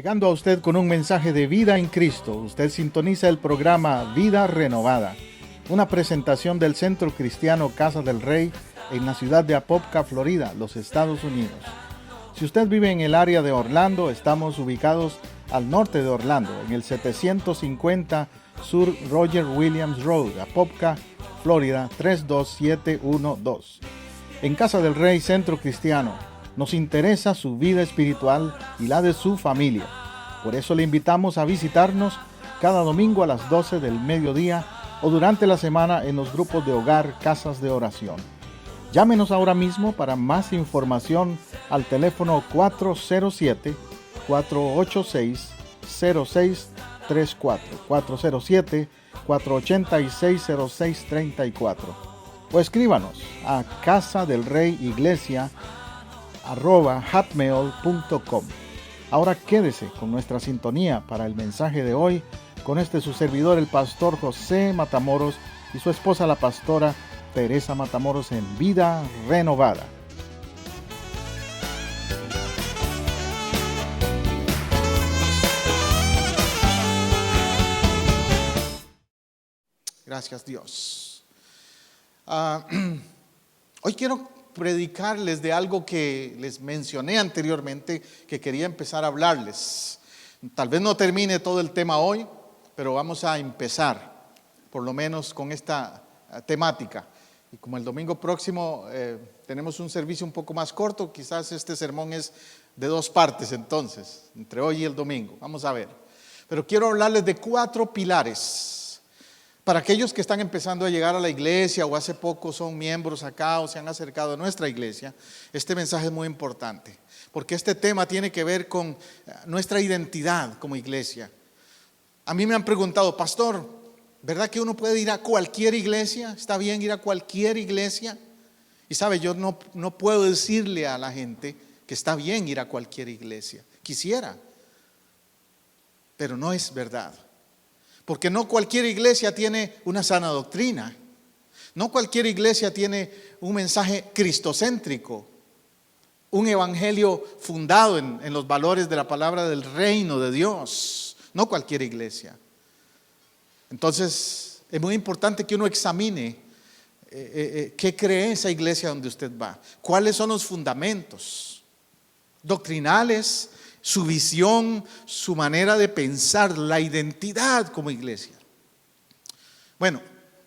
Llegando a usted con un mensaje de vida en Cristo, usted sintoniza el programa Vida Renovada, una presentación del Centro Cristiano Casa del Rey en la ciudad de Apopka, Florida, los Estados Unidos. Si usted vive en el área de Orlando, estamos ubicados al norte de Orlando, en el 750 Sur Roger Williams Road, Apopka, Florida 32712. En Casa del Rey Centro Cristiano, nos interesa su vida espiritual y la de su familia. Por eso le invitamos a visitarnos cada domingo a las 12 del mediodía o durante la semana en los grupos de hogar Casas de Oración. Llámenos ahora mismo para más información al teléfono 407-486-0634, 407-486-0634. O escríbanos a casadelreyiglesia@hotmail.com. Ahora quédese con nuestra sintonía para el mensaje de hoy, con su servidor, el pastor José Matamoros, y su esposa, la pastora Teresa Matamoros, en Vida Renovada. Gracias, Dios. Hoy quiero predicarles de algo que les mencioné anteriormente, que quería empezar a hablarles. Tal vez no termine todo el tema hoy, pero vamos a empezar, por lo menos con esta temática. Y como el domingo próximo tenemos un servicio un poco más corto, quizás este sermón es de 2 partes entonces, entre hoy y el domingo. Vamos a ver. Pero quiero hablarles de 4 pilares. Para aquellos que están empezando a llegar a la iglesia o hace poco son miembros acá o se han acercado a nuestra iglesia, este mensaje es muy importante, porque este tema tiene que ver con nuestra identidad como iglesia. A mí me han preguntado, pastor, ¿verdad que uno puede ir a cualquier iglesia? ¿Está bien ir a cualquier iglesia? Y sabe, yo no puedo decirle a la gente que está bien ir a cualquier iglesia. Quisiera, pero no es verdad. Porque no cualquier iglesia tiene una sana doctrina. No cualquier iglesia tiene un mensaje cristocéntrico, un evangelio fundado en los valores de la palabra del reino de Dios. No cualquier iglesia. Entonces, es muy importante que uno examine qué cree esa iglesia donde usted va. ¿Cuáles son los fundamentos doctrinales, su visión, su manera de pensar, la identidad como iglesia? Bueno,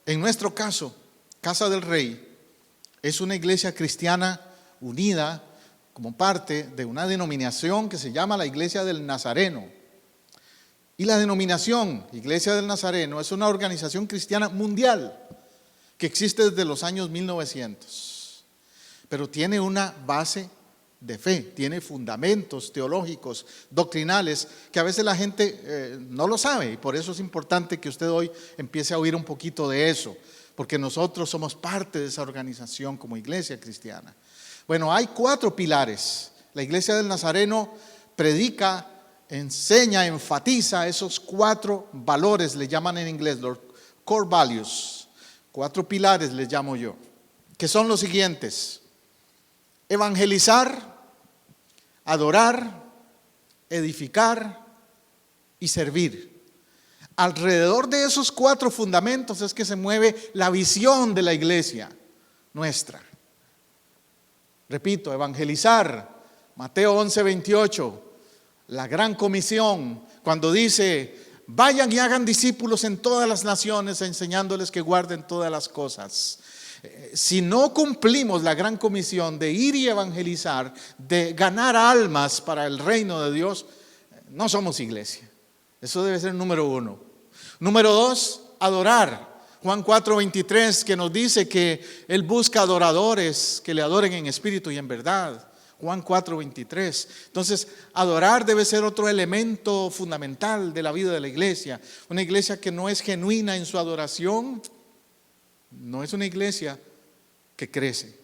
en nuestro caso, Casa del Rey es una iglesia cristiana unida como parte de una denominación que se llama la Iglesia del Nazareno. Y la denominación Iglesia del Nazareno es una organización cristiana mundial que existe desde los años 1900, pero tiene una base de fe, tiene fundamentos teológicos, doctrinales, que a veces la gente no lo sabe, y por eso es importante que usted hoy empiece a oír un poquito de eso, porque nosotros somos parte de esa organización como iglesia cristiana. Bueno, hay 4 pilares. La Iglesia del Nazareno predica, enseña, enfatiza esos 4 valores, le llaman en inglés los core values, 4 pilares les llamo yo, que son los siguientes: evangelizar, adorar, edificar y servir. Alrededor de esos 4 fundamentos es que se mueve la visión de la iglesia nuestra. Repito, evangelizar, Mateo 11:28, la gran comisión, cuando dice: vayan y hagan discípulos en todas las naciones, enseñándoles que guarden todas las cosas. Si no cumplimos la gran comisión de ir y evangelizar, de ganar almas para el reino de Dios, no somos iglesia. Eso debe ser el número 1. Número 2, adorar. Juan 4:23, que nos dice que Él busca adoradores que le adoren en espíritu y en verdad. Juan 4:23. Entonces, adorar debe ser otro elemento fundamental de la vida de la iglesia. Una iglesia que no es genuina en su adoración no es una iglesia que crece.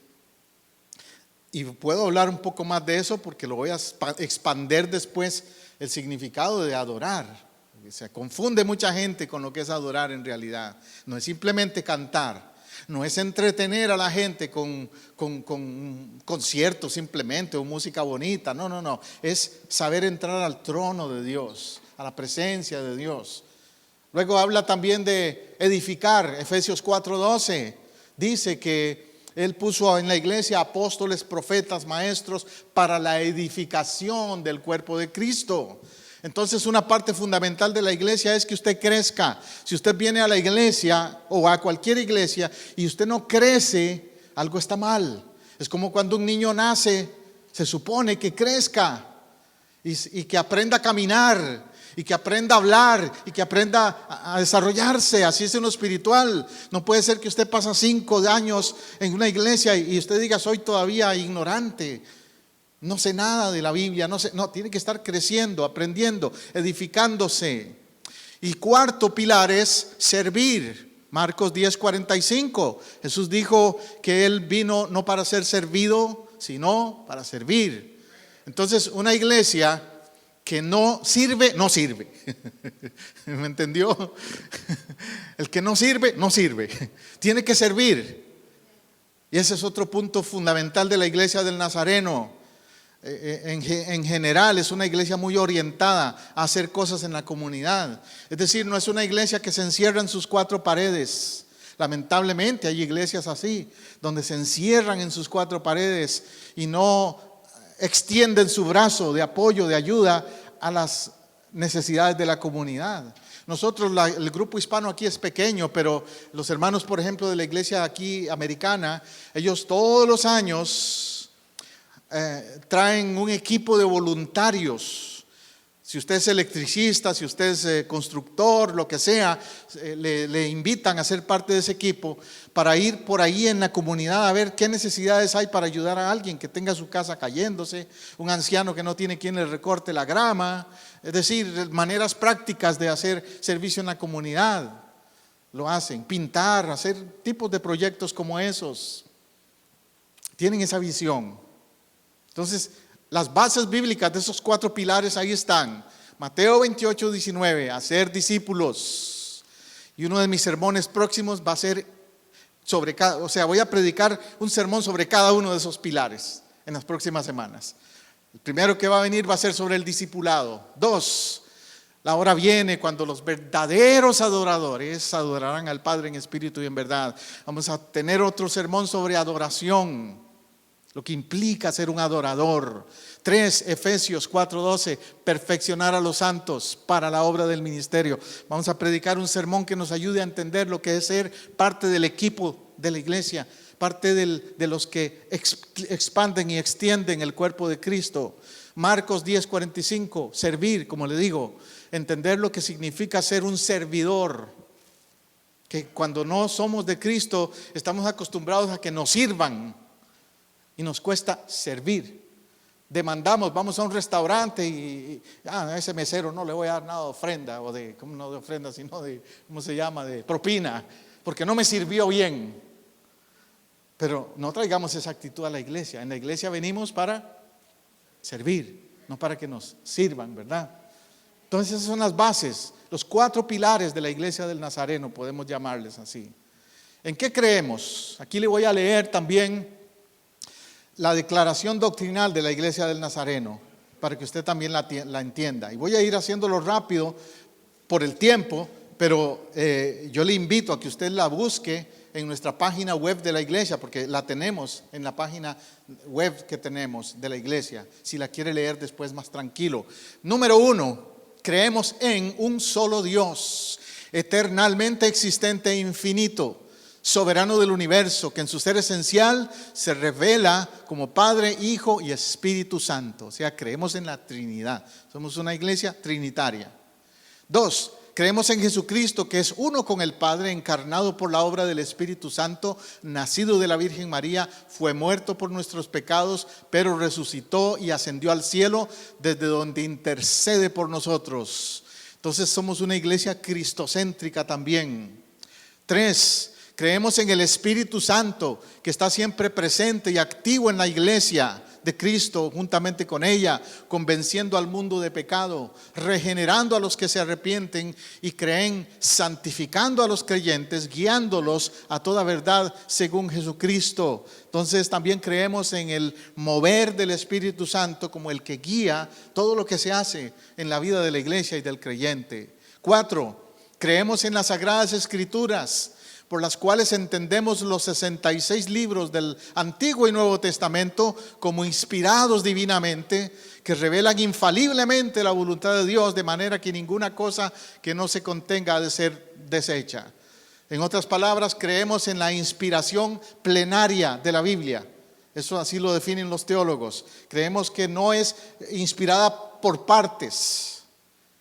Y puedo hablar un poco más de eso porque lo voy a expander después, el significado de adorar. Se confunde mucha gente con lo que es adorar en realidad. No es simplemente cantar. No es entretener a la gente con conciertos simplemente o música bonita. No, no, no. Es saber entrar al trono de Dios, a la presencia de Dios. Luego habla también de edificar. Efesios 4:12 dice que Él puso en la iglesia apóstoles, profetas, maestros para la edificación del cuerpo de Cristo. Entonces una parte fundamental de la iglesia es que usted crezca. Si usted viene a la iglesia o a cualquier iglesia y usted no crece, algo está mal. Es como cuando un niño nace, se supone que crezca y que aprenda a caminar y que aprenda a hablar y que aprenda a desarrollarse. Así es en lo espiritual. No puede ser que usted pasa 5 años en una iglesia y usted diga: soy todavía ignorante, no sé nada de la Biblia, no, tiene que estar creciendo, aprendiendo, edificándose. Y cuarto pilar es servir. Marcos 10:45. Jesús dijo que Él vino no para ser servido, sino para servir. Entonces, una iglesia que no sirve, no sirve. ¿Me entendió? El que no sirve, no sirve. Tiene que servir. Y ese es otro punto fundamental de la iglesia del Nazareno. En general es una iglesia muy orientada a hacer cosas en la comunidad. Es decir, no es una iglesia que se encierra en sus 4 paredes. Lamentablemente hay iglesias así, donde se encierran en sus 4 paredes y no extienden su brazo de apoyo, de ayuda a las necesidades de la comunidad. Nosotros, el grupo hispano aquí es pequeño, pero los hermanos, por ejemplo, de la iglesia aquí americana, ellos todos los años traen un equipo de voluntarios. Si usted es electricista, si usted es constructor, lo que sea, le invitan a ser parte de ese equipo para ir por ahí en la comunidad a ver qué necesidades hay para ayudar a alguien que tenga su casa cayéndose, un anciano que no tiene quien le recorte la grama. Es decir, maneras prácticas de hacer servicio en la comunidad. Lo hacen, pintar, hacer tipos de proyectos como esos. Tienen esa visión. Entonces, las bases bíblicas de esos 4 pilares ahí están. Mateo 28:19, hacer discípulos. Y uno de mis sermones próximos va a ser voy a predicar un sermón sobre cada uno de esos pilares en las próximas semanas. El primero que va a venir va a ser sobre el discipulado. 2, la hora viene cuando los verdaderos adoradores adorarán al Padre en espíritu y en verdad. Vamos a tener otro sermón sobre adoración, lo que implica ser un adorador. 3, Efesios 4:12, perfeccionar a los santos para la obra del ministerio. Vamos a predicar un sermón que nos ayude a entender lo que es ser parte del equipo de la iglesia, parte de los que expanden y extienden el cuerpo de Cristo. Marcos 10:45, servir, como le digo, entender lo que significa ser un servidor. Que cuando no somos de Cristo estamos acostumbrados a que nos sirvan. Y nos cuesta servir. Demandamos, vamos a un restaurante y a ese mesero no le voy a dar nada de ofrenda, o no de ofrenda, sino de, ¿cómo se llama?, de propina, porque no me sirvió bien. Pero no traigamos esa actitud a la iglesia. En la iglesia venimos para servir, no para que nos sirvan, ¿verdad? Entonces esas son las bases, los 4 pilares de la iglesia del Nazareno, podemos llamarles así. ¿En qué creemos? Aquí le voy a leer también la declaración doctrinal de la iglesia del Nazareno, para que usted también la entienda. Y voy a ir haciéndolo rápido por el tiempo, pero yo le invito a que usted la busque en nuestra página web de la iglesia, porque la tenemos en la página web que tenemos de la iglesia, si la quiere leer después más tranquilo. Número 1, creemos en un solo Dios, eternamente existente e infinito, soberano del universo, que en su ser esencial se revela como Padre, Hijo y Espíritu Santo. O sea, creemos en la Trinidad. Somos una iglesia trinitaria. 2, creemos en Jesucristo, que es uno con el Padre, encarnado por la obra del Espíritu Santo, nacido de la Virgen María, fue muerto por nuestros pecados, pero resucitó y ascendió al cielo, desde donde intercede por nosotros. Entonces somos una iglesia cristocéntrica también. 3, creemos en el Espíritu Santo, que está siempre presente y activo en la iglesia de Cristo juntamente con ella, convenciendo al mundo de pecado, regenerando a los que se arrepienten y creen, santificando a los creyentes, guiándolos a toda verdad según Jesucristo. Entonces también creemos en el mover del Espíritu Santo como el que guía todo lo que se hace en la vida de la iglesia y del creyente. 4, creemos en las Sagradas Escrituras, por las cuales entendemos los 66 libros del Antiguo y Nuevo Testamento como inspirados divinamente, que revelan infaliblemente la voluntad de Dios, de manera que ninguna cosa que no se contenga ha de ser deshecha. En otras palabras, creemos en la inspiración plenaria de la Biblia. Eso así lo definen los teólogos. Creemos que no es inspirada por partes,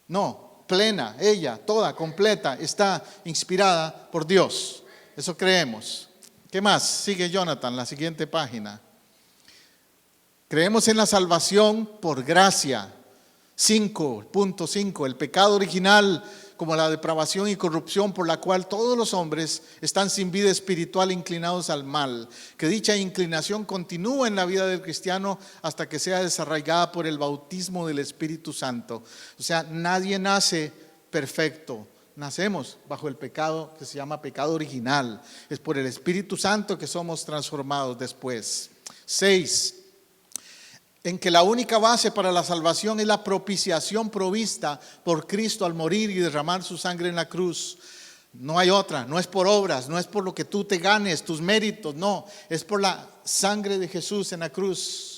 no, plena, ella, toda, completa, está inspirada por Dios. Eso creemos. ¿Qué más? Sigue Jonathan, la siguiente página. Creemos en la salvación por gracia. 5.5, el pecado original como la depravación y corrupción por la cual todos los hombres están sin vida espiritual inclinados al mal. Que dicha inclinación continúa en la vida del cristiano hasta que sea desarraigada por el bautismo del Espíritu Santo. O sea, nadie nace perfecto. Nacemos bajo el pecado que se llama pecado original. Es por el Espíritu Santo que somos transformados después. 6, en que la única base para la salvación es la propiciación provista por Cristo al morir y derramar su sangre en la cruz. No hay otra, no es por obras, no es por lo que tú te ganes, tus méritos, no, es por la sangre de Jesús en la cruz.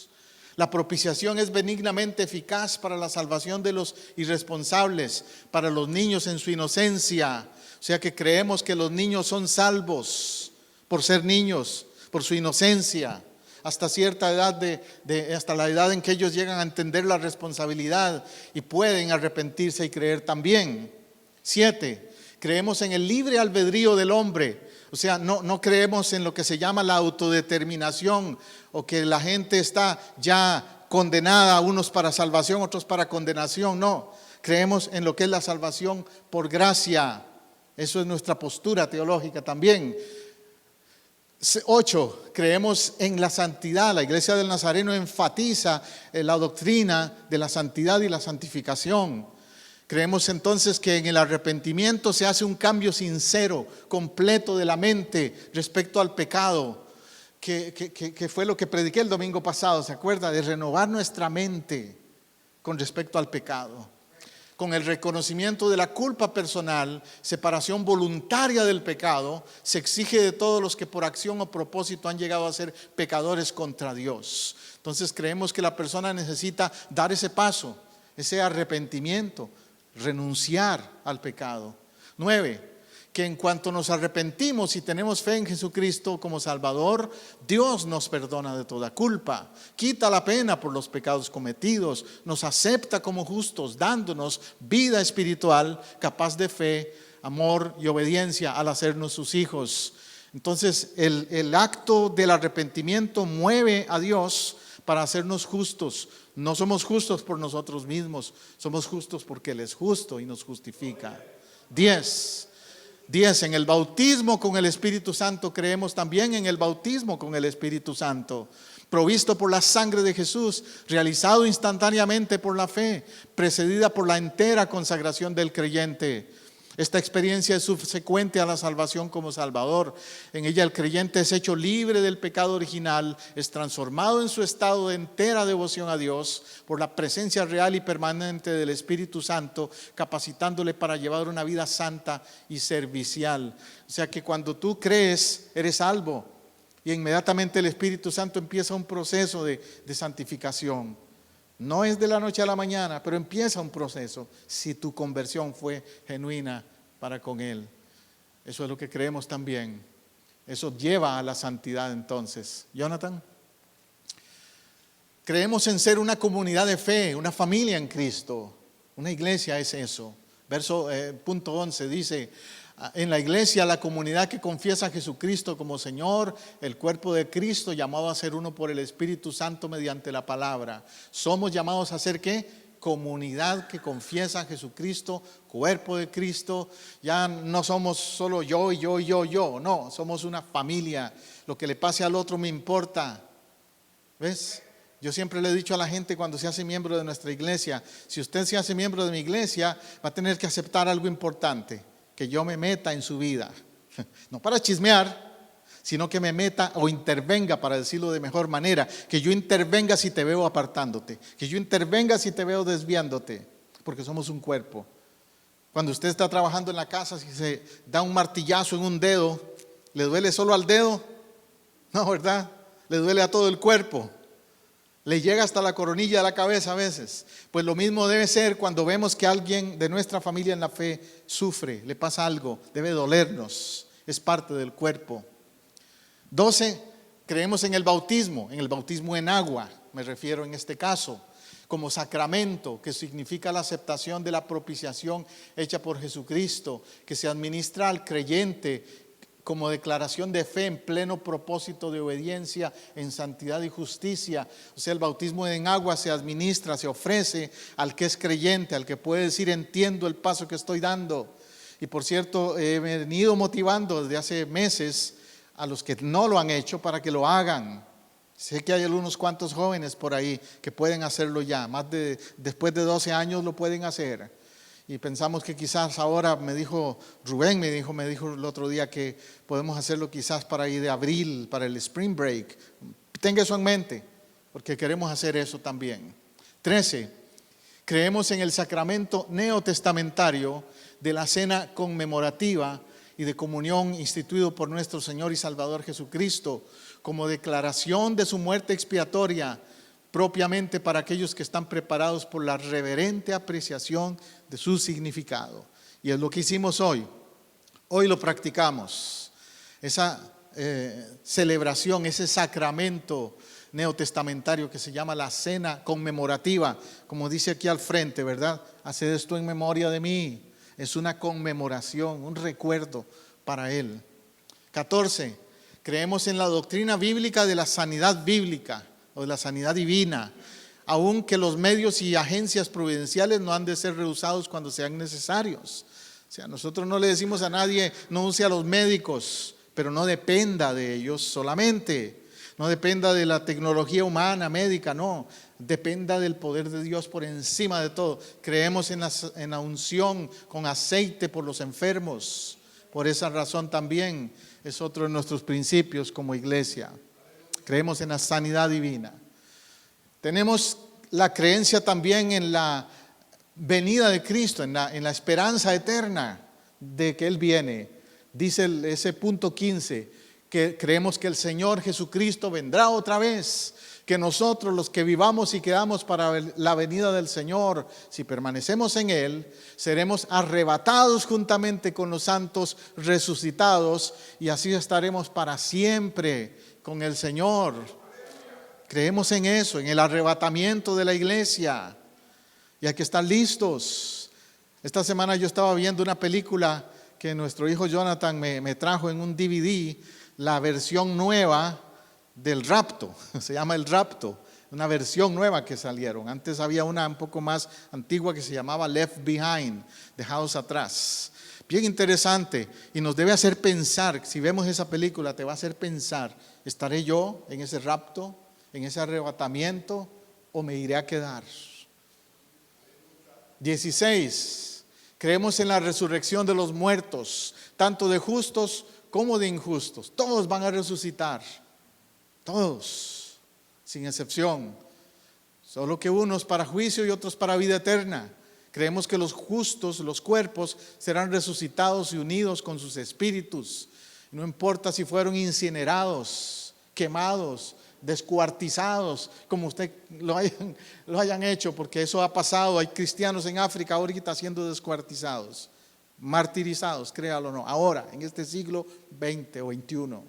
La propiciación es benignamente eficaz para la salvación de los irresponsables, para los niños en su inocencia. O sea que creemos que los niños son salvos por ser niños, por su inocencia, hasta cierta edad, hasta la edad en que ellos llegan a entender la responsabilidad y pueden arrepentirse y creer también. 7, creemos en el libre albedrío del hombre. O sea, no creemos en lo que se llama la autodeterminación o que la gente está ya condenada, unos para salvación, otros para condenación. No, creemos en lo que es la salvación por gracia. Eso es nuestra postura teológica también. 8, creemos en la santidad. La Iglesia del Nazareno enfatiza la doctrina de la santidad y la santificación. Creemos entonces que en el arrepentimiento se hace un cambio sincero, completo de la mente respecto al pecado, que fue lo que prediqué el domingo pasado, ¿se acuerda? De renovar nuestra mente con respecto al pecado. Con el reconocimiento de la culpa personal, separación voluntaria del pecado, se exige de todos los que por acción o propósito han llegado a ser pecadores contra Dios. Entonces creemos que la persona necesita dar ese paso, ese arrepentimiento, renunciar al pecado. 9, que en cuanto nos arrepentimos y tenemos fe en Jesucristo como Salvador, Dios nos perdona de toda culpa, quita la pena por los pecados cometidos, nos acepta como justos, dándonos vida espiritual capaz de fe, amor y obediencia al hacernos sus hijos. Entonces el acto del arrepentimiento mueve a Dios para hacernos justos. No somos justos por nosotros mismos, somos justos porque Él es justo y nos justifica. 10, en el bautismo con el Espíritu Santo creemos también en el bautismo con el Espíritu Santo, provisto por la sangre de Jesús, realizado instantáneamente por la fe, precedida por la entera consagración del creyente. Esta experiencia es subsecuente a la salvación como Salvador. En ella el creyente es hecho libre del pecado original, es transformado en su estado de entera devoción a Dios por la presencia real y permanente del Espíritu Santo, capacitándole para llevar una vida santa y servicial. O sea que cuando tú crees, eres salvo y inmediatamente el Espíritu Santo empieza un proceso de santificación. No es de la noche a la mañana, pero empieza un proceso si tu conversión fue genuina para con Él. Eso es lo que creemos también. Eso lleva a la santidad entonces. Jonathan. Creemos en ser una comunidad de fe, una familia en Cristo. Una iglesia es eso. Punto 11 dice: en la iglesia, la comunidad que confiesa a Jesucristo como Señor, el cuerpo de Cristo, llamado a ser uno por el Espíritu Santo mediante la palabra. Somos llamados a ser ¿qué? Comunidad que confiesa a Jesucristo, cuerpo de Cristo. Ya no somos solo yo, no, somos una familia. Lo que le pase al otro me importa. ¿Ves? Yo siempre le he dicho a la gente cuando se hace miembro de nuestra iglesia, si usted se hace miembro de mi iglesia, va a tener que aceptar algo importante, que yo me meta en su vida. No para chismear, sino que me meta o intervenga, para decirlo de mejor manera, que yo intervenga si te veo apartándote, que yo intervenga si te veo desviándote, porque somos un cuerpo. Cuando usted está trabajando en la casa, si se da un martillazo en un dedo, ¿le duele solo al dedo? No, ¿verdad? Le duele a todo el cuerpo. Le llega hasta la coronilla de la cabeza a veces. Pues lo mismo debe ser cuando vemos que alguien de nuestra familia en la fe sufre, le pasa algo, debe dolernos, es parte del cuerpo. 12, creemos en el bautismo en agua, me refiero en este caso, como sacramento, que significa la aceptación de la propiciación hecha por Jesucristo, que se administra al creyente como declaración de fe en pleno propósito de obediencia en santidad y justicia. O sea, el bautismo en agua se administra, se ofrece al que es creyente, al que puede decir entiendo el paso que estoy dando. Y por cierto, he venido motivando desde hace meses a los que no lo han hecho para que lo hagan. Sé que hay algunos cuantos jóvenes por ahí que pueden hacerlo ya, después de 12 años lo pueden hacer. Y pensamos que quizás ahora, Rubén me dijo el otro día que podemos hacerlo quizás para ir de abril, para el spring break. Tenga eso en mente, porque queremos hacer eso también. 13, creemos en el sacramento neotestamentario de la cena conmemorativa y de comunión instituido por nuestro Señor y Salvador Jesucristo, como declaración de su muerte expiatoria, propiamente para aquellos que están preparados por la reverente apreciación de su significado. Y es lo que hicimos hoy. Hoy lo practicamos. Esa celebración, ese sacramento neotestamentario que se llama la cena conmemorativa, como dice aquí al frente, ¿verdad? Haced esto en memoria de mí. Es una conmemoración, un recuerdo para Él. 14, creemos en la doctrina bíblica de la sanidad bíblica o de la sanidad divina, aunque los medios y agencias providenciales no han de ser rehusados cuando sean necesarios. O sea, nosotros no le decimos a nadie, no use a los médicos, pero no dependa de ellos solamente. No dependa de la tecnología humana, médica, no. Dependa del poder de Dios por encima de todo. Creemos en la unción con aceite por los enfermos. Por esa razón también es otro de nuestros principios como iglesia. Creemos en la sanidad divina. Tenemos la creencia también en la venida de Cristo, en la esperanza eterna de que Él viene. Dice ese punto 15, que creemos que el Señor Jesucristo vendrá otra vez, que nosotros los que vivamos y quedamos para la venida del Señor, si permanecemos en Él, seremos arrebatados juntamente con los santos resucitados y así estaremos para siempre con el Señor. Creemos en eso, en el arrebatamiento de la iglesia, y hay que estar listos. Esta semana yo estaba viendo una película que nuestro hijo Jonathan me trajo en un DVD, la versión nueva del rapto, se llama El Rapto, una versión nueva que salieron. Antes había una un poco más antigua que se llamaba Left Behind, dejados atrás. Bien interesante y nos debe hacer pensar, si vemos esa película te va a hacer pensar, ¿estaré yo en ese rapto, en ese arrebatamiento o me iré a quedar? 16, creemos en la resurrección de los muertos, tanto de justos como de injustos. Todos van a resucitar, todos, sin excepción. Solo que unos para juicio y otros para vida eterna. Creemos que los justos, los cuerpos, serán resucitados y unidos con sus espíritus. No importa si fueron incinerados, quemados, descuartizados, como usted lo hayan hecho, porque eso ha pasado. Hay cristianos en África ahorita siendo descuartizados, martirizados, créalo o no, ahora, en este siglo XX o XXI.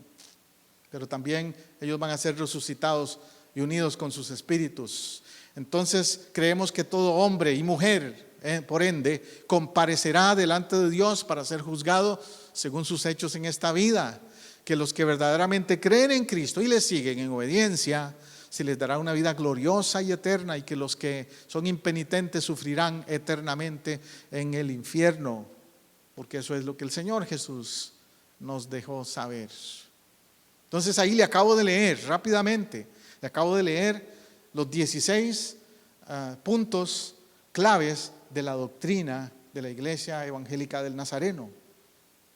Pero también ellos van a ser resucitados y unidos con sus espíritus. Entonces creemos que todo hombre y mujer, por ende, comparecerá delante de Dios para ser juzgado según sus hechos en esta vida. Que los que verdaderamente creen en Cristo y le siguen en obediencia, se les dará una vida gloriosa y eterna, y que los que son impenitentes sufrirán eternamente en el infierno, porque eso es lo que el Señor Jesús nos dejó saber. Entonces ahí le acabo de leer rápidamente, le acabo de leer los 16 puntos claves de la doctrina de la Iglesia Evangélica del Nazareno,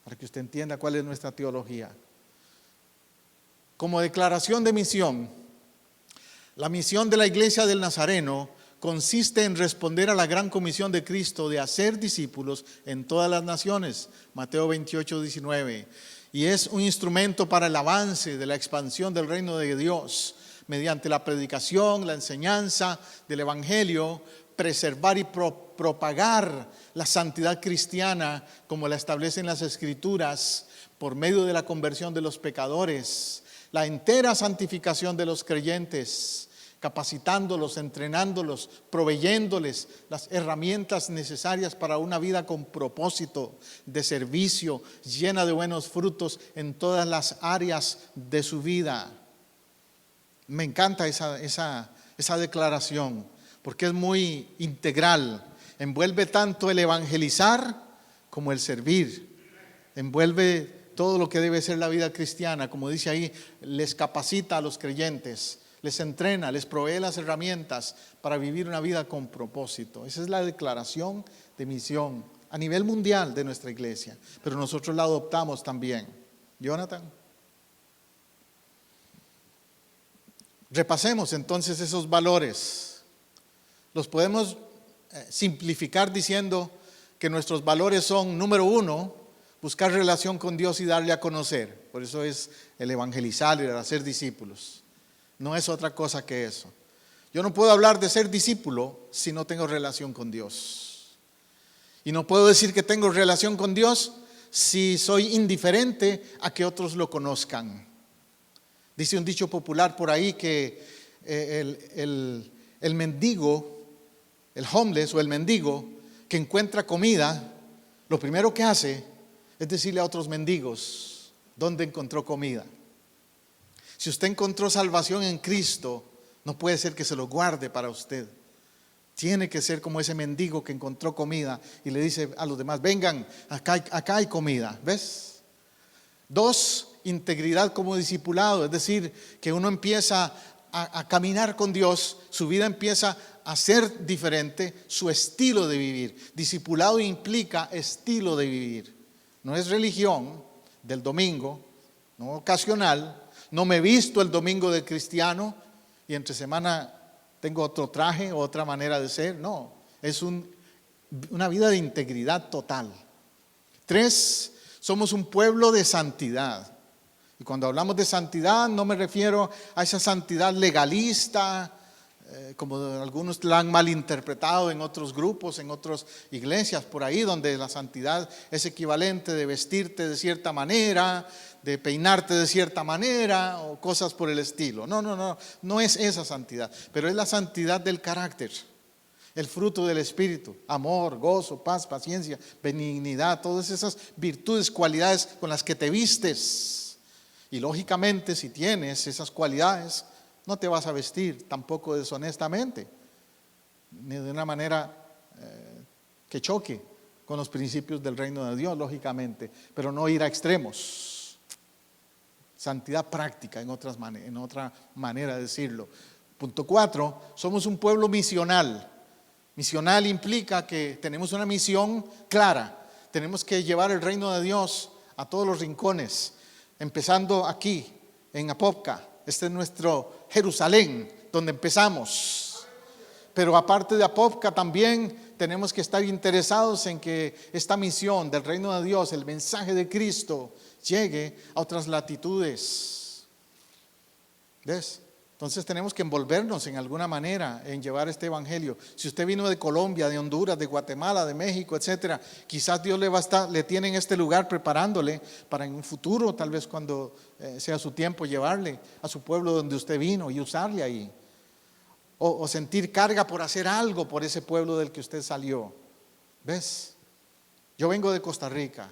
para que usted entienda cuál es nuestra teología. Como declaración de misión, la misión de la Iglesia del Nazareno consiste en responder a la gran comisión de Cristo de hacer discípulos en todas las naciones, Mateo 28, 19, y es un instrumento para el avance de la expansión del reino de Dios mediante la predicación, la enseñanza del Evangelio, preservar y propagar la santidad cristiana como la establecen las Escrituras por medio de la conversión de los pecadores, la entera santificación de los creyentes, capacitándolos, entrenándolos, proveyéndoles las herramientas necesarias para una vida con propósito de servicio, llena de buenos frutos en todas las áreas de su vida. Me encanta esa declaración, porque es muy integral. Envuelve tanto el evangelizar como el servir. Envuelve todo lo que debe ser la vida cristiana. Como dice ahí, les capacita a los creyentes, les entrena, les provee las herramientas para vivir una vida con propósito. Esa es la declaración de misión a nivel mundial de nuestra iglesia, pero nosotros la adoptamos también. Jonathan. Repasemos entonces esos valores. Los podemos simplificar diciendo que nuestros valores son, número 1, buscar relación con Dios y darle a conocer. Por eso es el evangelizar y el hacer discípulos. No es otra cosa que eso. Yo no puedo hablar de ser discípulo si no tengo relación con Dios. Y no puedo decir que tengo relación con Dios si soy indiferente a que otros lo conozcan. Dice un dicho popular por ahí que el mendigo, el homeless o el mendigo que encuentra comida, lo primero que hace es decirle a otros mendigos dónde encontró comida. Si usted encontró salvación en Cristo, no puede ser que se lo guarde para usted. Tiene que ser como ese mendigo que encontró comida y le dice a los demás, vengan, acá hay comida. ¿Ves? 2, integridad como discipulado, es decir, que uno empieza a caminar con Dios, su vida empieza a ser diferente, su estilo de vivir. Discipulado implica estilo de vivir. No es religión del domingo, no ocasional. No me visto el domingo de cristiano y entre semana tengo otro traje, otra manera de ser. No, es una vida de integridad total. 3, somos un pueblo de santidad. Y cuando hablamos de santidad no me refiero a esa santidad legalista, como algunos la han malinterpretado en otros grupos, en otras iglesias por ahí, donde la santidad es equivalente de vestirte de cierta manera, de peinarte de cierta manera o cosas por el estilo. No es esa santidad, pero es la santidad del carácter, el fruto del Espíritu, amor, gozo, paz, paciencia, benignidad, todas esas virtudes, cualidades con las que te vistes. Y lógicamente si tienes esas cualidades, no te vas a vestir tampoco deshonestamente, ni de una manera que choque con los principios del reino de Dios, lógicamente, pero no ir a extremos. Santidad práctica, en otra manera de decirlo. Punto 4, somos un pueblo misional. Misional implica que tenemos una misión clara. Tenemos que llevar el reino de Dios a todos los rincones, empezando aquí, en Apopka. Este es nuestro Jerusalén, donde empezamos. Pero aparte de Apopka también tenemos que estar interesados en que esta misión del reino de Dios, el mensaje de Cristo, llegue a otras latitudes. ¿Ves? Entonces tenemos que envolvernos en alguna manera en llevar este evangelio. Si usted vino de Colombia, de Honduras, de Guatemala, de México, etcétera, quizás Dios le tiene en este lugar preparándole para en un futuro, tal vez cuando sea su tiempo, llevarle a su pueblo donde usted vino y usarle ahí. O sentir carga por hacer algo por ese pueblo del que usted salió. ¿Ves? Yo vengo de Costa Rica.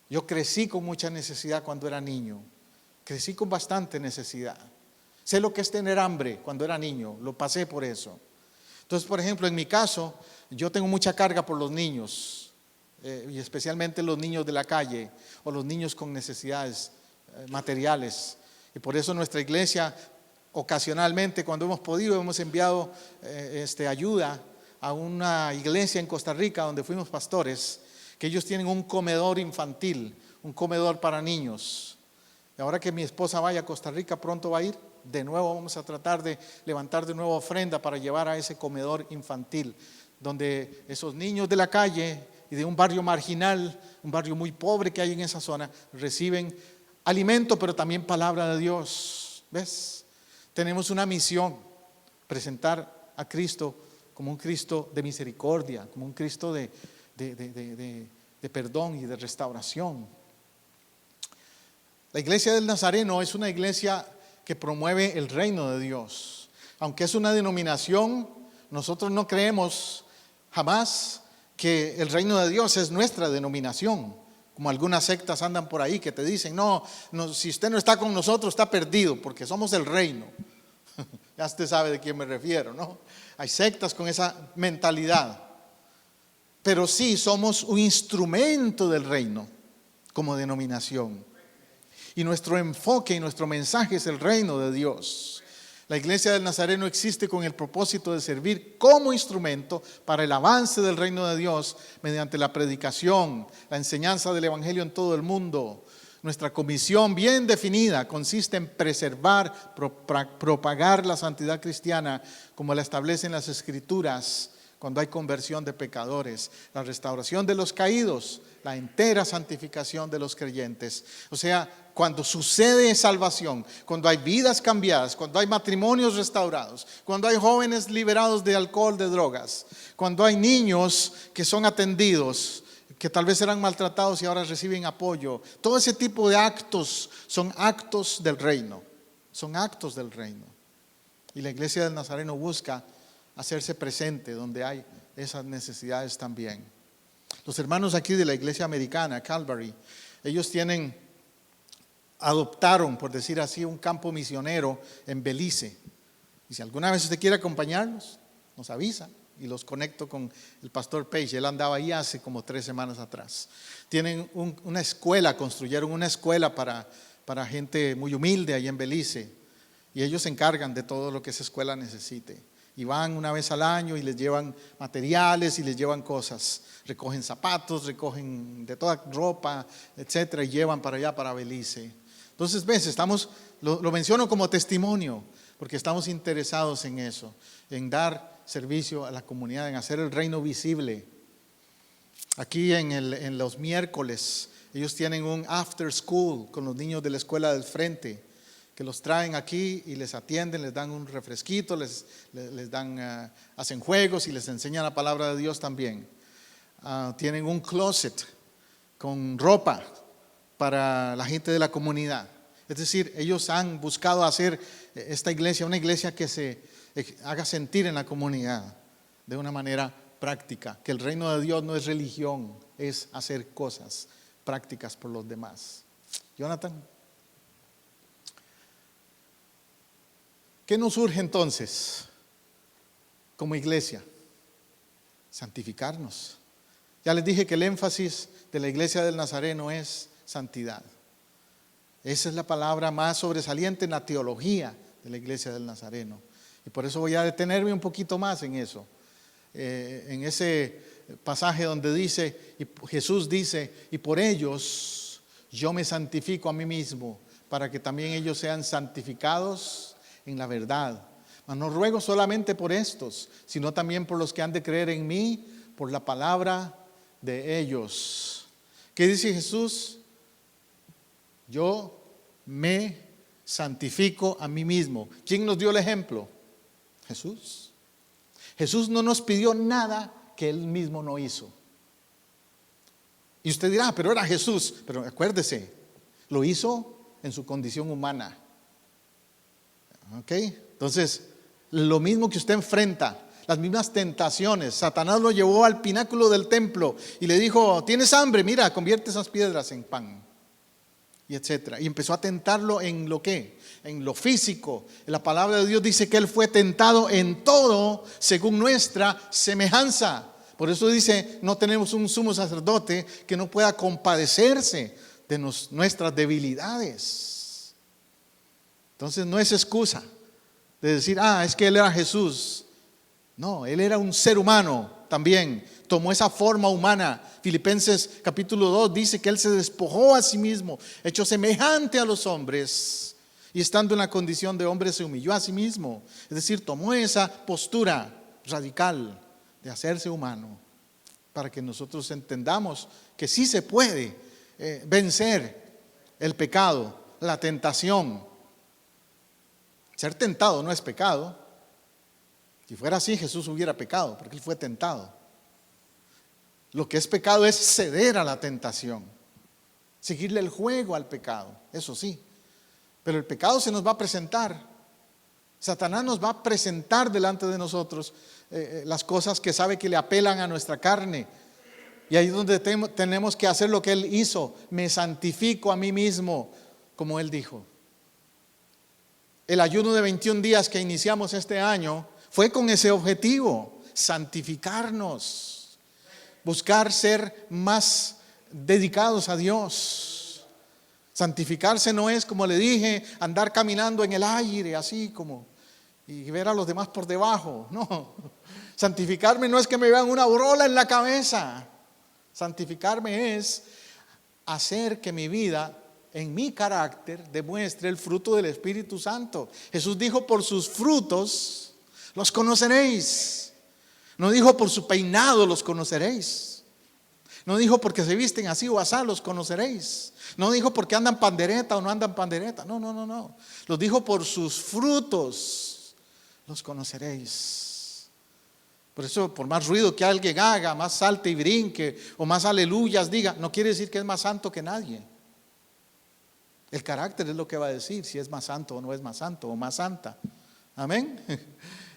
Yo crecí con mucha necesidad cuando era niño. Crecí con bastante necesidad. Sé lo que es tener hambre cuando era niño, lo pasé por eso. Entonces, por ejemplo, en mi caso, yo tengo mucha carga por los niños, y especialmente los niños de la calle o los niños con necesidades materiales. Y por eso nuestra iglesia ocasionalmente, cuando hemos podido, hemos enviado ayuda a una iglesia en Costa Rica donde fuimos pastores, que ellos tienen un comedor infantil, un comedor para niños. Y ahora que mi esposa vaya a Costa Rica, pronto va a ir, de nuevo vamos a tratar de levantar de nuevo ofrenda para llevar a ese comedor infantil, donde esos niños de la calle y de un barrio marginal, un barrio muy pobre que hay en esa zona, reciben alimento, pero también palabra de Dios. ¿Ves? Tenemos una misión: presentar a Cristo como un Cristo de misericordia, como un Cristo de perdón y de restauración. La iglesia del Nazareno es una iglesia que promueve el reino de Dios. Aunque es una denominación, nosotros no creemos jamás que el reino de Dios es nuestra denominación, como algunas sectas andan por ahí que te dicen, no, si usted no está con nosotros está perdido, porque somos el reino. Ya usted sabe de quién me refiero, ¿no? Hay sectas con esa mentalidad, pero sí somos un instrumento del reino como denominación, y nuestro enfoque y nuestro mensaje es el reino de Dios. La iglesia del Nazareno existe con el propósito de servir como instrumento para el avance del reino de Dios mediante la predicación, la enseñanza del evangelio en todo el mundo. Nuestra comisión bien definida consiste en preservar, propagar la santidad cristiana como la establecen las Escrituras cuando hay conversión de pecadores, la restauración de los caídos, la entera santificación de los creyentes. O sea, cuando sucede salvación, cuando hay vidas cambiadas, cuando hay matrimonios restaurados, cuando hay jóvenes liberados de alcohol, de drogas, cuando hay niños que son atendidos, que tal vez eran maltratados y ahora reciben apoyo. Todo ese tipo de actos son actos del reino, son actos del reino. Y la iglesia del Nazareno busca hacerse presente donde hay esas necesidades también. Los hermanos aquí de la iglesia americana, Calvary, ellos adoptaron, por decir así, un campo misionero en Belice. Y si alguna vez usted quiere acompañarnos, nos avisa y los conecto con el pastor Page. Él andaba ahí hace como 3 semanas atrás. Tienen una escuela, construyeron una escuela para gente muy humilde ahí en Belice. Y ellos se encargan de todo lo que esa escuela necesite. Y van una vez al año y les llevan materiales y les llevan cosas. Recogen zapatos, recogen de toda ropa, etcétera, y llevan para allá, para Belice. Entonces, ves, lo menciono como testimonio, porque estamos interesados en eso, en dar servicio a la comunidad, en hacer el reino visible. Aquí en los miércoles, ellos tienen un after school con los niños de la escuela del frente, que los traen aquí y les atienden, les dan un refresquito, les dan, hacen juegos y les enseñan la palabra de Dios también. Tienen un closet con ropa para la gente de la comunidad. Es decir, ellos han buscado hacer esta iglesia una iglesia que se haga sentir en la comunidad de una manera práctica, que el reino de Dios no es religión, es hacer cosas prácticas por los demás. Jonathan, ¿qué nos urge entonces como iglesia? Santificarnos. Ya les dije que el énfasis de la iglesia del Nazareno es santidad. Esa es la palabra más sobresaliente en la teología de la iglesia del Nazareno. Y por eso voy a detenerme un poquito más en eso. En ese pasaje donde dice, y Jesús dice, y por ellos yo me santifico a mí mismo, para que también ellos sean santificados en la verdad. Mas no ruego solamente por estos, sino también por los que han de creer en mí, por la palabra de ellos. ¿Qué dice Jesús? Yo me santifico a mí mismo. ¿Quién nos dio el ejemplo? Jesús. Jesús no nos pidió nada que Él mismo no hizo. Y usted dirá, pero era Jesús. Pero acuérdese, lo hizo en su condición humana. ¿Ok? Entonces, lo mismo que usted enfrenta, las mismas tentaciones. Satanás lo llevó al pináculo del templo y le dijo, ¿tienes hambre? Mira, convierte esas piedras en pan. Y etcétera. Y empezó a tentarlo en lo que, en lo físico. La palabra de Dios dice que Él fue tentado en todo según nuestra semejanza. Por eso dice, no tenemos un sumo sacerdote que no pueda compadecerse de nuestras debilidades. Entonces no es excusa. de decir, es que Él era Jesús. No, Él era un ser humano también, tomó esa forma humana. Filipenses capítulo 2 dice que Él se despojó a sí mismo, hecho semejante a los hombres, y estando en la condición de hombre se humilló a sí mismo. Es decir, tomó esa postura radical de hacerse humano, para que nosotros entendamos que sí se puede vencer el pecado, la tentación. Ser tentado no es pecado. Si fuera así, Jesús hubiera pecado, porque Él fue tentado. Lo que es pecado es ceder a la tentación, seguirle el juego al pecado, eso sí. Pero el pecado se nos va a presentar. Satanás nos va a presentar delante de nosotros las cosas que sabe que le apelan a nuestra carne. Y ahí es donde tenemos que hacer lo que Él hizo. Me santifico a mí mismo, como Él dijo. El ayuno de 21 días que iniciamos este año fue con ese objetivo: santificarnos, buscar ser más dedicados a Dios. Santificarse no es, como le dije, andar caminando en el aire así como y ver a los demás por debajo. No, santificarme no es que me vean una aureola en la cabeza. Santificarme es hacer que mi vida, en mi carácter, demuestre el fruto del Espíritu Santo. Jesús dijo: por sus frutos los conoceréis. No dijo por su peinado los conoceréis. No dijo porque se visten así o asá los conoceréis. No dijo porque andan pandereta o no andan pandereta. No. Los dijo: por sus frutos los conoceréis. Por eso, por más ruido que alguien haga, más salte y brinque o más aleluyas diga, no quiere decir que es más santo que nadie. El carácter es lo que va a decir si es más santo o no es más santo o más santa. Amén.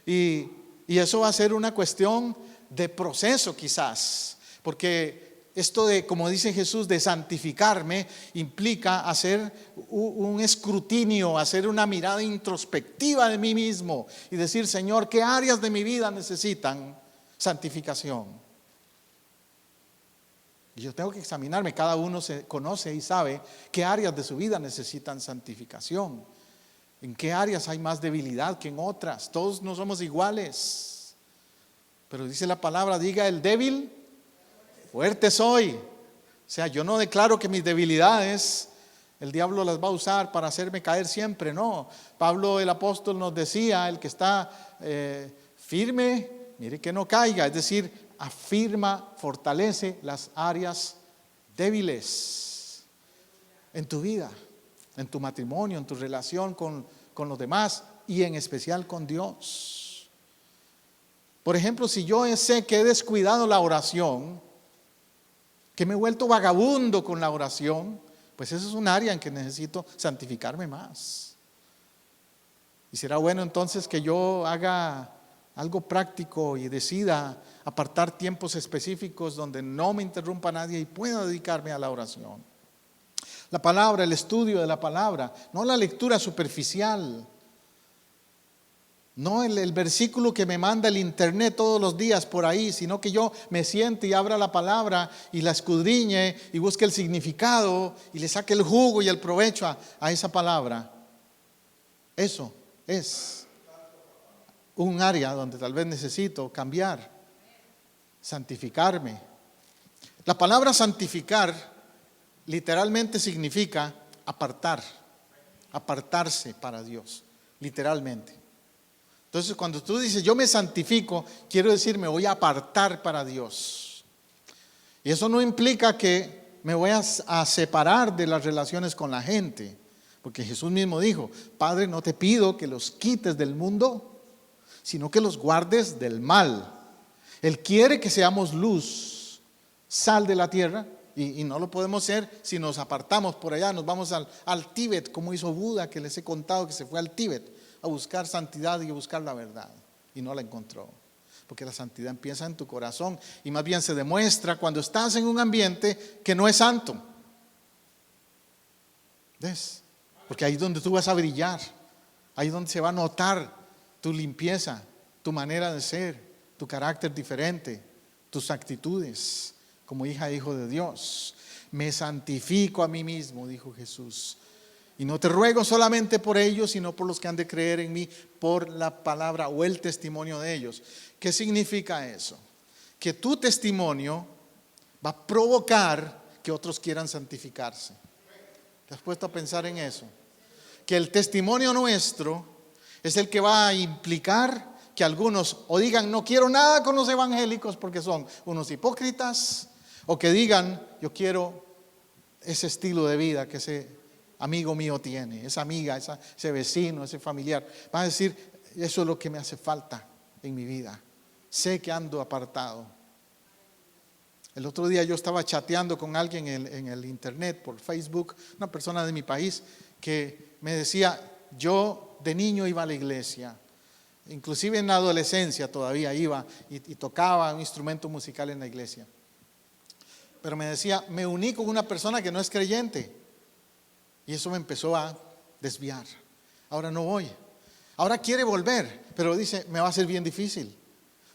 Y eso va a ser una cuestión de proceso quizás, porque esto de, como dice Jesús, de santificarme implica hacer un escrutinio, hacer una mirada introspectiva de mí mismo y decir: Señor, ¿qué áreas de mi vida necesitan santificación? Y yo tengo que examinarme. Cada uno se conoce y sabe qué áreas de su vida necesitan santificación, en qué áreas hay más debilidad que en otras. Todos no somos iguales, pero dice la palabra: diga el débil, fuerte soy. O sea, yo no declaro que mis debilidades el diablo las va a usar para hacerme caer siempre. No, Pablo el apóstol nos decía: el que está firme, mire que no caiga. Es decir, afirma, fortalece las áreas débiles en tu vida, en tu matrimonio, en tu relación con los demás y en especial con Dios. Por ejemplo, si yo sé que he descuidado la oración, que me he vuelto vagabundo con la oración, pues eso es un área en que necesito santificarme más. Y será bueno entonces que yo haga algo práctico y decida apartar tiempos específicos donde no me interrumpa nadie y pueda dedicarme a la oración. La palabra, el estudio de la palabra, no la lectura superficial. No el versículo que me manda el internet todos los días por ahí, sino que yo me siente y abra la palabra y la escudriñe y busque el significado y le saque el jugo y el provecho a esa palabra. Eso es un área donde tal vez necesito cambiar, santificarme. La palabra santificar literalmente significa apartar, apartarse para Dios, literalmente. Entonces, cuando tú dices yo me santifico, quiero decir me voy a apartar para Dios. Y eso no implica que me voy a separar de las relaciones con la gente, porque Jesús mismo dijo: Padre, no te pido que los quites del mundo, sino que los guardes del mal. Él quiere que seamos luz, sal de la tierra, y no lo podemos ser si nos apartamos por allá, nos vamos al Tíbet, como hizo Buda, que les he contado que se fue al Tíbet a buscar santidad y a buscar la verdad, y no la encontró. Porque la santidad empieza en tu corazón y más bien se demuestra cuando estás en un ambiente que no es santo. ¿Ves? Porque ahí es donde tú vas a brillar, ahí es donde se va a notar tu limpieza, tu manera de ser, tu carácter diferente, tus actitudes como hija e hijo de Dios. Me santifico a mí mismo, dijo Jesús. Y no te ruego solamente por ellos, sino por los que han de creer en mí, por la palabra o el testimonio de ellos. ¿Qué significa eso? Que tu testimonio va a provocar que otros quieran santificarse. ¿Te has puesto a pensar en eso? Que el testimonio nuestro es el que va a implicar que algunos o digan no quiero nada con los evangélicos porque son unos hipócritas, o que digan yo quiero ese estilo de vida que ese amigo mío tiene, esa amiga, ese vecino, ese familiar. Van a decir eso es lo que me hace falta en mi vida, sé que ando apartado. El otro día yo estaba chateando con alguien en el internet, por Facebook, una persona de mi país que me decía, yo de niño iba a la iglesia, inclusive en la adolescencia todavía iba y tocaba un instrumento musical en la iglesia. Pero me decía, me uní con una persona que no es creyente y eso me empezó a desviar. Ahora no voy. Ahora quiere volver, pero dice, me va a ser bien difícil,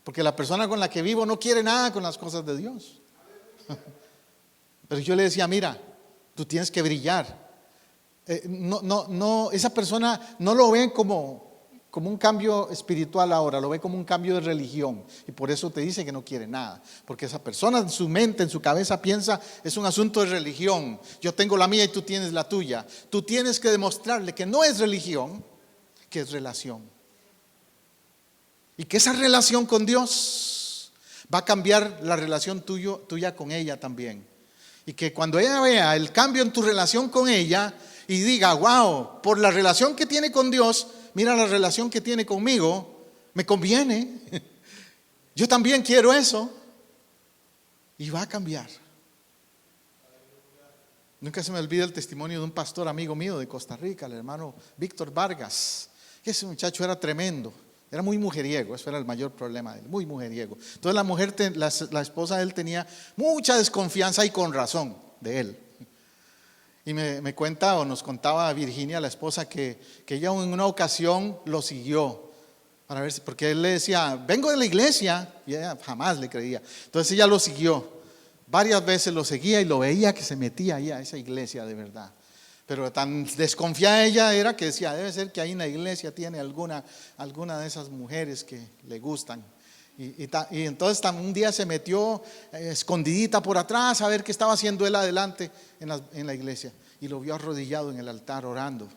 porque la persona con la que vivo no quiere nada con las cosas de Dios. Pero yo le decía, mira, tú tienes que brillar. Esa persona no lo ve como un cambio espiritual ahora, lo ve como un cambio de religión. Y por eso te dice que no quiere nada. Porque esa persona en su mente, en su cabeza piensa, es un asunto de religión. Yo tengo la mía y tú tienes la tuya. Tú tienes que demostrarle que no es religión, que es relación. Y que esa relación con Dios va a cambiar la relación tuya con ella también. Y que cuando ella vea el cambio en tu relación con ella y diga, wow, por la relación que tiene con Dios, mira la relación que tiene conmigo, me conviene. Yo también quiero eso. Y va a cambiar. Nunca se me olvida el testimonio de un pastor amigo mío de Costa Rica, el hermano Víctor Vargas. Ese muchacho era tremendo. Era muy mujeriego, eso era el mayor problema de él, muy mujeriego. Entonces la esposa de él tenía mucha desconfianza y con razón de él. Y me cuenta o nos contaba Virginia, la esposa, que ella en una ocasión lo siguió para ver porque él le decía, vengo de la iglesia, y ella jamás le creía. Entonces ella lo siguió, varias veces lo seguía y lo veía que se metía ahí a esa iglesia de verdad. Pero tan desconfiada ella era que decía, debe ser que ahí en la iglesia tiene alguna de esas mujeres que le gustan. Y entonces un día se metió escondidita por atrás a ver qué estaba haciendo él adelante en la iglesia. Y lo vio arrodillado en el altar orando.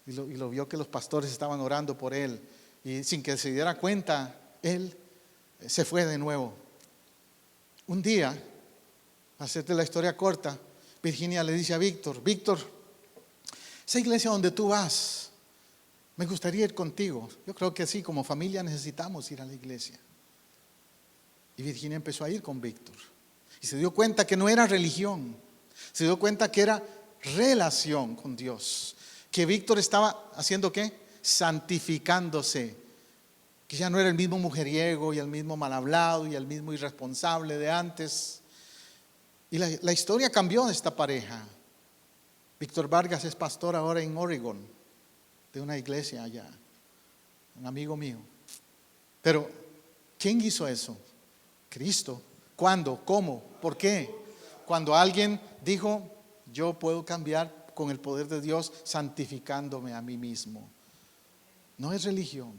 Y lo vio que los pastores estaban orando por él. Y sin que se diera cuenta, él se fue de nuevo. Un día, para hacerte la historia corta, Virginia le dice a Víctor, esa iglesia donde tú vas, me gustaría ir contigo. Yo creo que sí, como familia necesitamos ir a la iglesia. Y Virginia empezó a ir con Víctor. Y se dio cuenta que no era religión, se dio cuenta que era relación con Dios. Que Víctor estaba haciendo ¿qué? Santificándose. Que ya no era el mismo mujeriego y el mismo mal hablado y el mismo irresponsable de antes. Y la historia cambió de esta pareja. Víctor Vargas es pastor ahora en Oregon, de una iglesia allá, un amigo mío. Pero, ¿quién hizo eso? Cristo. ¿Cuándo? ¿Cómo? ¿Por qué? Cuando alguien dijo, yo puedo cambiar con el poder de Dios santificándome a mí mismo. No es religión,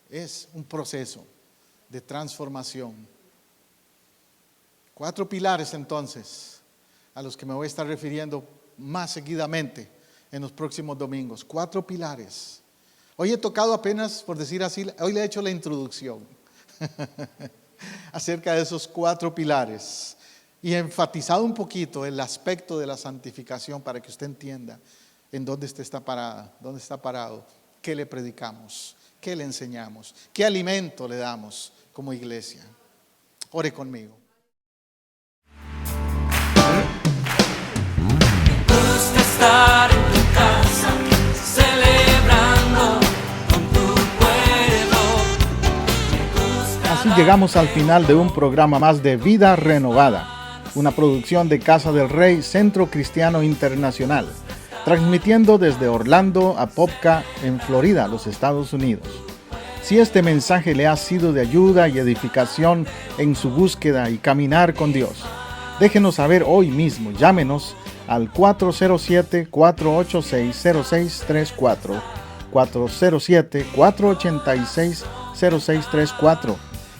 es un proceso de transformación. 4 pilares entonces, a los que me voy a estar refiriendo más seguidamente en los próximos domingos. 4 pilares. Hoy he tocado apenas, por decir así, hoy le he hecho la introducción acerca de esos 4 pilares y he enfatizado un poquito el aspecto de la santificación para que usted entienda en dónde usted está parado, qué le predicamos, qué le enseñamos, qué alimento le damos como iglesia. Ore conmigo. Estar en tu casa, celebrando con tu pueblo. Así llegamos al final de un programa más de Vida Renovada, una producción de Casa del Rey Centro Cristiano Internacional, transmitiendo desde Orlando, Apopka, en Florida, los Estados Unidos. Si este mensaje le ha sido de ayuda y edificación en su búsqueda y caminar con Dios, Déjenos saber hoy mismo. Llámenos al 407-486-0634. 407-486-0634.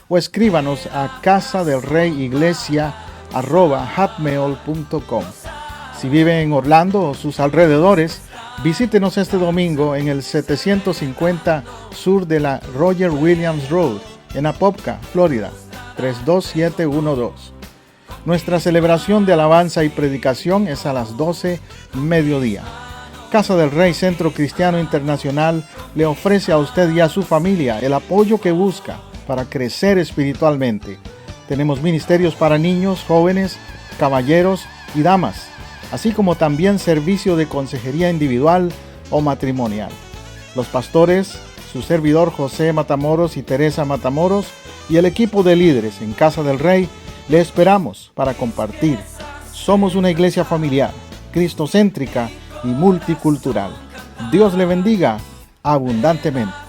O escríbanos a casadelreyiglesia@hotmail.com. Si vive en Orlando o sus alrededores, visítenos este domingo en el 750 sur de la Roger Williams Road, en Apopka, Florida, 32712. Nuestra celebración de alabanza y predicación es a las 12 mediodía. Casa del Rey Centro Cristiano Internacional le ofrece a usted y a su familia el apoyo que busca para crecer espiritualmente. Tenemos ministerios para niños, jóvenes, caballeros y damas, así como también servicio de consejería individual o matrimonial. Los pastores, su servidor José Matamoros y Teresa Matamoros, y el equipo de líderes en Casa del Rey, le esperamos para compartir. Somos una iglesia familiar, cristocéntrica y multicultural. Dios le bendiga abundantemente.